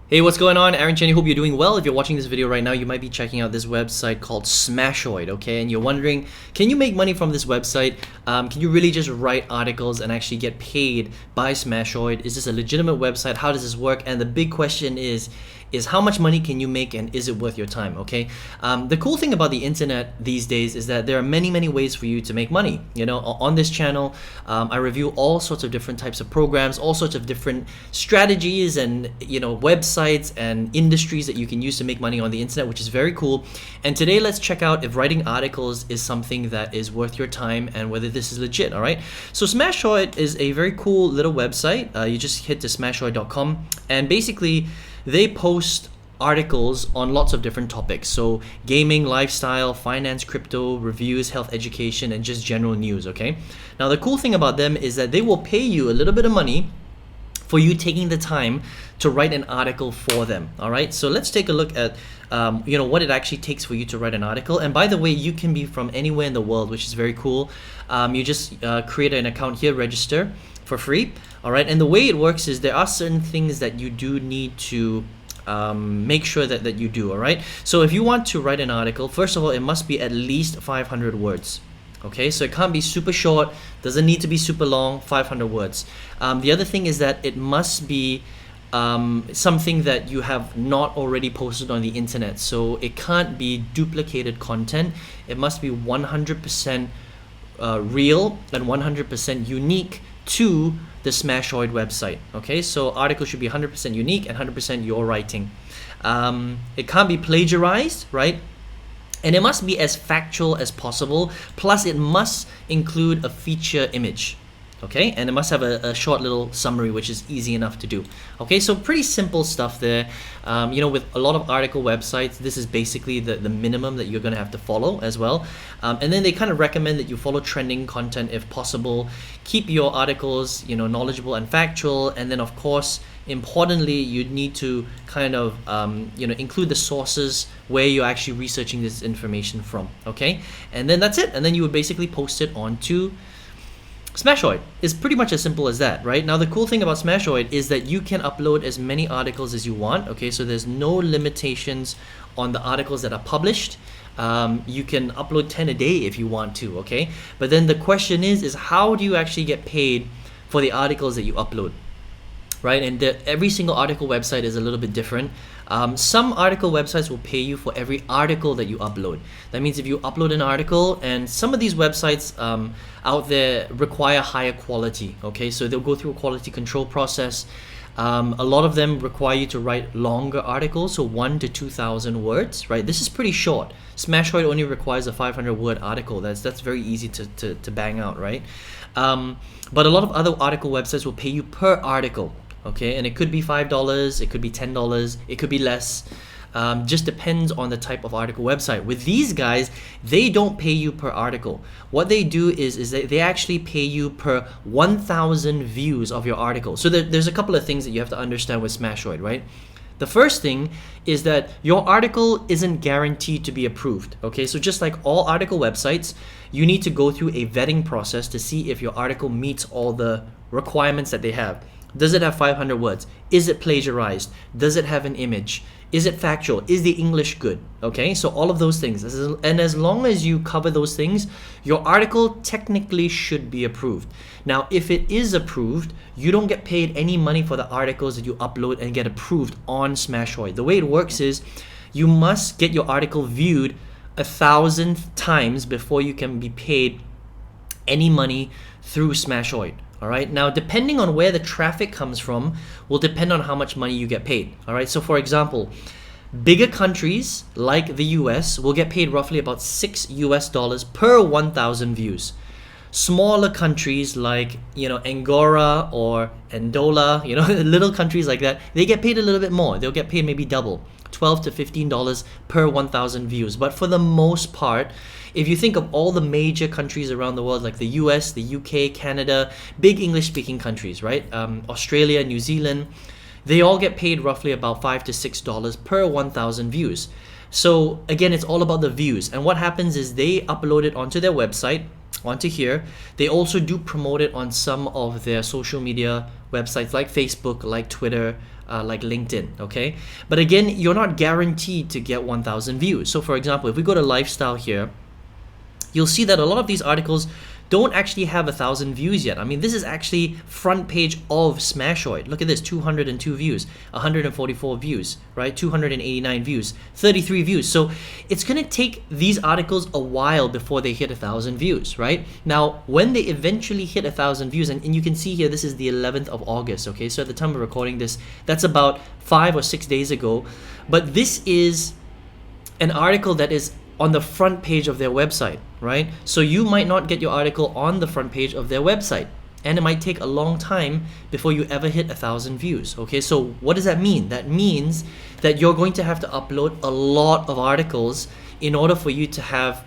Hey, what's going on? Aaron Chen, hope you're doing well. If you're watching this video right now, you might be checking out this website called Smashoid, okay? And you're wondering, can you make money from this website? Can you really just write articles and actually get paid by Smashoid? Is this a legitimate website? How does this work? And the big question is how much money can you make and is it worth your time, okay? The cool thing about the internet these days is that there are many ways for you to make money. You know, on this channel, I review all sorts of different types of programs, all sorts of different strategies and, you know, websites and industries that you can use to make money on the internet, which is very cool. And today, let's check out if writing articles is something that is worth your time and whether this is legit, all right? So Smashoid is a very cool little website. You just hit to smashoid.com and basically, they post articles on lots of different topics. So gaming, lifestyle, finance, crypto, reviews, health education, and just general news, okay? Now, the cool thing about them is that they will pay you a little bit of money for you taking the time to write an article for them, all right? So let's take a look at what it actually takes for you to write an article. And by the way, you can be from anywhere in the world, which is very cool. You just create an account here, register for free, all right? And the way it works is there are certain things that you do need to make sure that you do, all right? So if you want to write an article, first of all, it must be at least 500 words. Okay, so it can't be super short, doesn't need to be super long, 500 words. The other thing is that it must be something that you have not already posted on the internet. So it can't be duplicated content. It must be 100% real and 100% unique to the Smashoid website. Okay, so articles should be 100% unique and 100% your writing. It can't be plagiarized, right? And it must be as factual as possible. Plus, it must include a feature image. Okay, and it must have a short little summary, which is easy enough to do. Okay, so pretty simple stuff there. With a lot of article websites, this is basically the minimum that you're going to have to follow as well. And then they kind of recommend that you follow trending content if possible. Keep your articles, knowledgeable and factual. And then, of course, importantly, you need to kind of include the sources where you're actually researching this information from. Okay, and then that's it. And then you would basically post it onto Smashoid. Is pretty much as simple as that, right? Now, the cool thing about Smashoid is that you can upload as many articles as you want, okay? So there's no limitations on the articles that are published. You can upload 10 a day if you want to, okay? But then the question is how do you actually get paid for the articles that you upload? Right, and every single article website is a little bit different. Some article websites will pay you for every article that you upload. That means if you upload an article, and some of these websites out there require higher quality, okay? So they'll go through a quality control process. A lot of them require you to write longer articles, so 1,000 to 2,000 words, right? This is pretty short. Smashoid only requires a 500-word article. That's very easy to bang out, right? But a lot of other article websites will pay you per article. Okay, and it could be $5, it could be $10, it could be less. Just depends on the type of article website. With these guys, they don't pay you per article. What they do is they actually pay you per 1,000 views of your article. So there's a couple of things that you have to understand with Smashoid, right? The first thing is that your article isn't guaranteed to be approved. Okay, so just like all article websites, you need to go through a vetting process to see if your article meets all the requirements that they have. Does it have 500 words? Is it plagiarized? Does it have an image? Is it factual? Is the English good? Okay, so all of those things. And as long as you cover those things, your article technically should be approved. Now, if it is approved, you don't get paid any money for the articles that you upload and get approved on Smashoid. The way it works is you must get your article viewed 1,000 times before you can be paid any money through Smashoid. All right, now depending on where the traffic comes from will depend on how much money you get paid. All right, so for example, bigger countries like the US will get paid roughly about $6 per 1,000 views. Smaller countries like Angora or Andola, little countries like that, they get paid a little bit more. They'll get paid maybe double, $12 to $15 per 1,000 views. But for the most part, if you think of all the major countries around the world, like the US, the UK, Canada, big English-speaking countries, right? Australia, New Zealand, they all get paid roughly about $5 to $6 per 1,000 views. So again, it's all about the views. And what happens is they upload it onto their website, onto here. They also do promote it on some of their social media websites like Facebook, like Twitter, like LinkedIn, okay? But again, you're not guaranteed to get 1,000 views. So for example, if we go to lifestyle here, you'll see that a lot of these articles don't actually have 1,000 views yet. I mean, this is actually front page of Smashoid. Look at this, 202 views, 144 views, right? 289 views, 33 views. So it's gonna take these articles a while before they hit 1,000 views, right? Now, when they eventually hit 1,000 views, and you can see here, this is the 11th of August, okay? So at the time of recording this, that's about 5 or 6 days ago. But this is an article that is on the front page of their website, right? So you might not get your article on the front page of their website, and it might take a long time before you ever hit 1,000 views, okay? So what does that mean? That means that you're going to have to upload a lot of articles in order for you to have,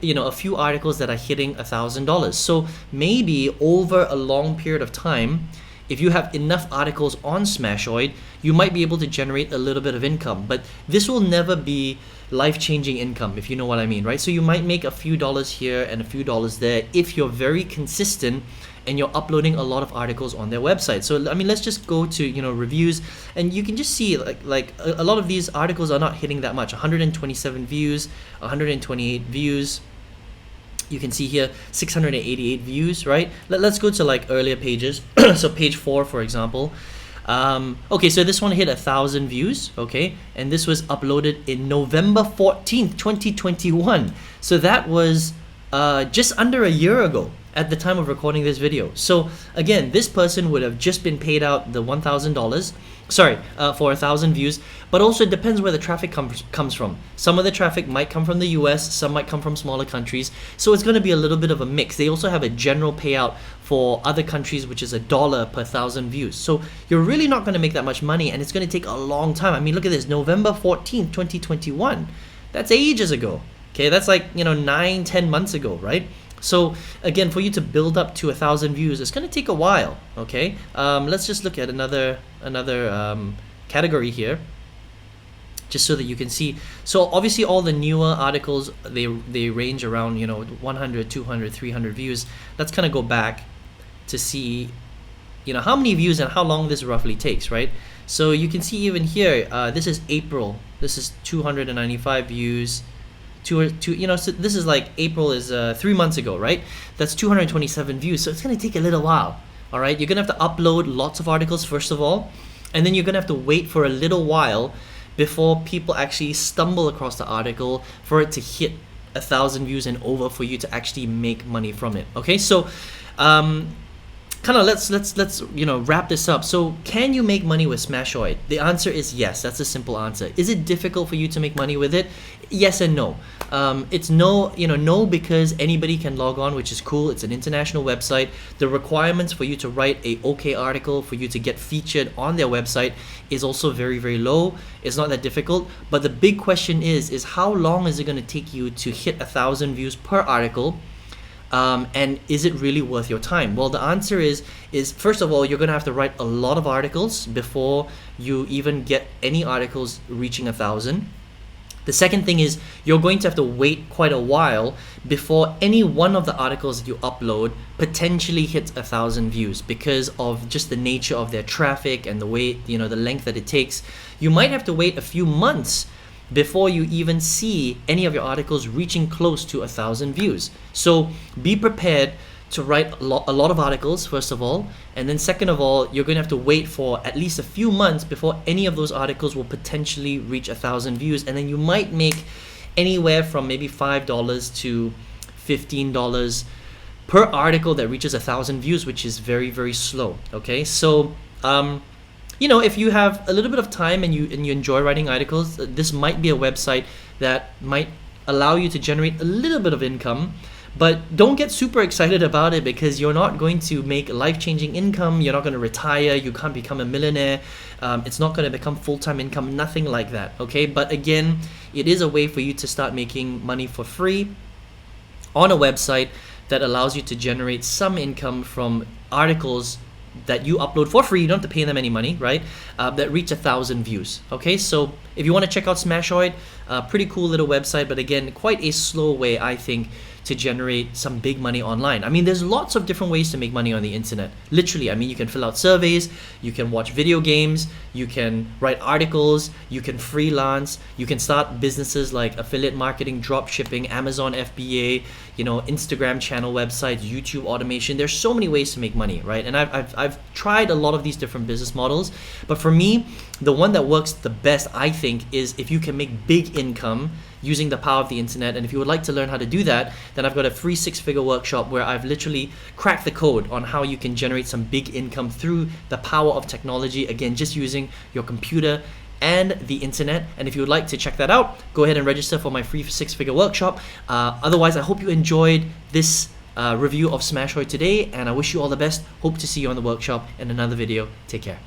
you know, a few articles that are hitting $1,000. So maybe over a long period of time, if you have enough articles on Smashoid, you might be able to generate a little bit of income, but this will never be life-changing income, if you know what I mean, right? So you might make a few dollars here and a few dollars there if you're very consistent and you're uploading a lot of articles on their website. So I mean, let's just go to, you know, reviews, and you can just see like a lot of these articles are not hitting that much. 127 views, 128 views. You can see here 688 views, right? Let's go to like earlier pages. So page 4, for example. Okay, so this one hit 1,000 views, okay? And this was uploaded in November 14th, 2021. So that was just under a year ago at the time of recording this video. So again, this person would have just been paid out the $1,000, for 1,000 views, but also it depends where the traffic comes from. Some of the traffic might come from the US, some might come from smaller countries, so it's going to be a little bit of a mix. They also have a general payout for other countries, which is $1 per 1,000 views. So you're really not going to make that much money, and it's going to take a long time. I mean, look at this, November 14th, 2021. That's ages ago. Okay, that's like, you know, 9-10 months ago, right? So again, for you to build up to 1,000 views, it's going to take a while. Okay, let's just look at another category here, just so that you can see. So obviously all the newer articles, they range around, you know, 100, 200, 300 views. Let's kind of go back to see, you know, how many views and how long this roughly takes, right? So you can see even here, this is April. This is 295 views. You know, so this is like April is 3 months ago, right? That's 227 views. So it's gonna take a little while. All right, you're gonna have to upload lots of articles first of all, and then you're gonna have to wait for a little while before people actually stumble across the article for it to hit 1,000 views and over for you to actually make money from it. Okay, so kind of let's you know, wrap this up. So can you make money with Smashoid? The answer is yes. That's a simple answer. Is it difficult for you to make money with it? Yes and no. It's no, you know, no, because anybody can log on, which is cool. It's an international website. The requirements for you to write a okay article, for you to get featured on their website, is also very, very low. It's not that difficult. But the big question is how long is it going to take you to hit 1,000 views per article? And is it really worth your time? Well, the answer is first of all, you're going to have to write a lot of articles before you even get any articles reaching 1,000. The second thing is you're going to have to wait quite a while before any one of the articles that you upload potentially hits 1,000 views, because of just the nature of their traffic and the way, you know, the length that it takes. You might have to wait a few months before you even see any of your articles reaching close to 1,000 views. So be prepared to write a lot of articles, first of all, and then second of all, you're going to have to wait for at least a few months before any of those articles will potentially reach 1,000 views, and then you might make anywhere from maybe $5 to $15 per article that reaches 1,000 views, which is very, very slow. Okay, so you know, if you have a little bit of time and you enjoy writing articles, this might be a website that might allow you to generate a little bit of income. But don't get super excited about it, because you're not going to make life-changing income. You're not going to retire. You can't become a millionaire. It's not going to become full-time income, nothing like that, okay? But again, it is a way for you to start making money for free on a website that allows you to generate some income from articles that you upload for free. You don't have to pay them any money, right? That reach 1,000 views. Okay, so if you want to check out Smashoid, pretty cool little website, but again, quite a slow way, I think, to generate some big money online. I mean, there's lots of different ways to make money on the internet. Literally, I mean, you can fill out surveys, you can watch video games, you can write articles, you can freelance, you can start businesses like affiliate marketing, drop shipping, Amazon FBA, Instagram channel websites, YouTube automation. There's so many ways to make money, right? And I've tried a lot of these different business models, but for me, the one that works the best, I think, is if you can make big income using the power of the internet. And if you would like to learn how to do that, then I've got a free 6-figure workshop where I've literally cracked the code on how you can generate some big income through the power of technology, again, just using your computer and the internet. And if you would like to check that out, go ahead and register for my free 6-figure workshop. Otherwise, I hope you enjoyed this review of Smashoid today, and I wish you all the best. Hope to see you on the workshop in another video. Take care.